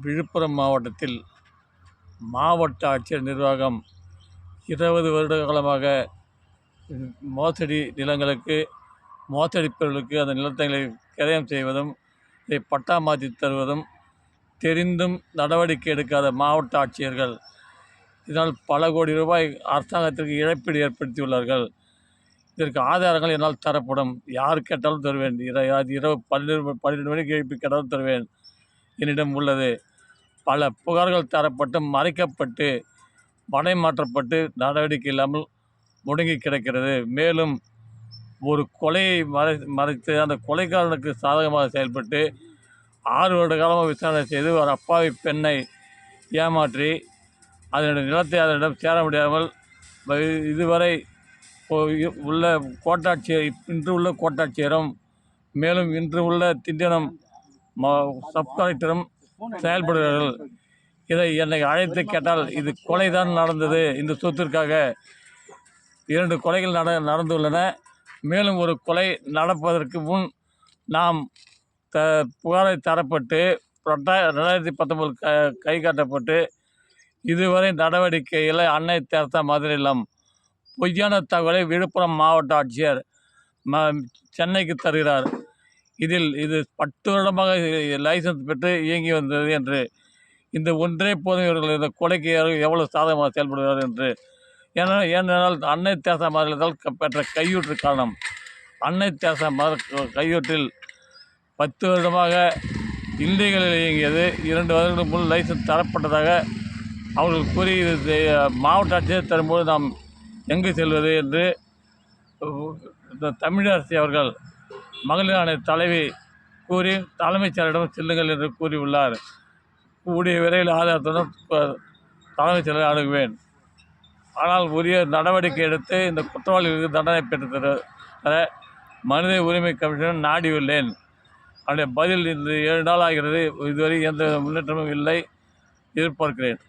விழுப்புரம் மாவட்டத்தில் மாவட்ட ஆட்சியர் நிர்வாகம் 20 வருட காலமாக மோசடி நிலங்களுக்கு மோசடிப்பவர்களுக்கு அந்த நிலத்தை கிரயம் செய்வதும் இதை பட்டா மாற்றி தருவதும் தெரிந்தும் நடவடிக்கை எடுக்காத மாவட்ட ஆட்சியர்கள் இதனால் பல கோடி ரூபாய் அரசாங்கத்திற்கு இழப்பீடு ஏற்படுத்தியுள்ளார்கள். இதற்கு ஆதாரங்கள் என்னால் தரப்படும். யார் கேட்டாலும் தருவேன். இரவு 12 மணிக்கு எழுப்பி கேட்டாலும் தருவேன். என்னிடம் உள்ளது. பல புகார்கள் தரப்பட்டு மறைக்கப்பட்டு மடை மாற்றப்பட்டு நடவடிக்கை இல்லாமல் முடங்கி கிடக்கிறது. மேலும் ஒரு கொலையை மறைத்து அந்த கொலைக்காரனுக்கு சாதகமாக செயல்பட்டு 6 வருட காலமாக விசாரணை செய்து ஒரு அப்பாவி பெண்ணை ஏமாற்றி அதனுடைய நிலத்தை அதனிடம் சேர முடியாமல் இதுவரை உள்ள கோட்டாட்சியர் இன்று உள்ள கோட்டாட்சியரும் மேலும் இன்று உள்ள திண்டிவனம் சப் கலெக்டரும் செயல்படுகிறார்கள். இதை என்னை அழைத்து கேட்டால் இது கொலைதான் நடந்தது. இந்த சொத்திற்காக 2 கொலைகள் நடந்துள்ளன. மேலும் ஒரு கொலை நடப்பதற்கு முன் நாம் புகாரை தரப்பட்டு 2019 கை காட்டப்பட்டு இதுவரை நடவடிக்கையில் அன்னை தெரசா மதுரை இல்லம் பொய்யான தகவலை விழுப்புரம் மாவட்ட ஆட்சியர் சென்னைக்கு தருகிறார். இது 10 வருடமாக லைசன்ஸ் பெற்று இயங்கி வந்தது என்று இந்த ஒன்றே போதும் இவர்கள் இந்த கொலைக்கு எவ்வளவு சாதகமாக செயல்படுகிறார் என்று. ஏனென்றால் அன்னை தெரசா மதுரையில் பெற்ற கையூற்று காரணம். அன்னை தெரசா கையூற்றில் 10 வருடமாக இல்லீகலில் இயங்கியது. 2 வருடங்களுக்கு முன் லைசன்ஸ் தரப்பட்டதாக அவர்கள் கூறி இது மாவட்ட ஆட்சியர் தரும்போது நாம் எங்கு செல்வது என்று தமிழரசி அவர்கள் மகளிர் ஆணைய தலைவி கூறி தலைமைச் செயலரிடம் செல்லுங்கள் என்று கூறியுள்ளார். கூடிய விரைவில் ஆதாரத்துடன் தலைமைச் செயலரை அணுகுவேன். ஆனால் உரிய நடவடிக்கை எடுத்து இந்த குற்றவாளிகளுக்கு தண்டனை பெற்று தர மனித உரிமை கமிஷன் நாடியுள்ளேன். அவருடைய பதில் இன்று 7 நாள் ஆகிறது. இதுவரை எந்த முன்னேற்றமும் இல்லை. எதிர்பார்க்கிறேன்.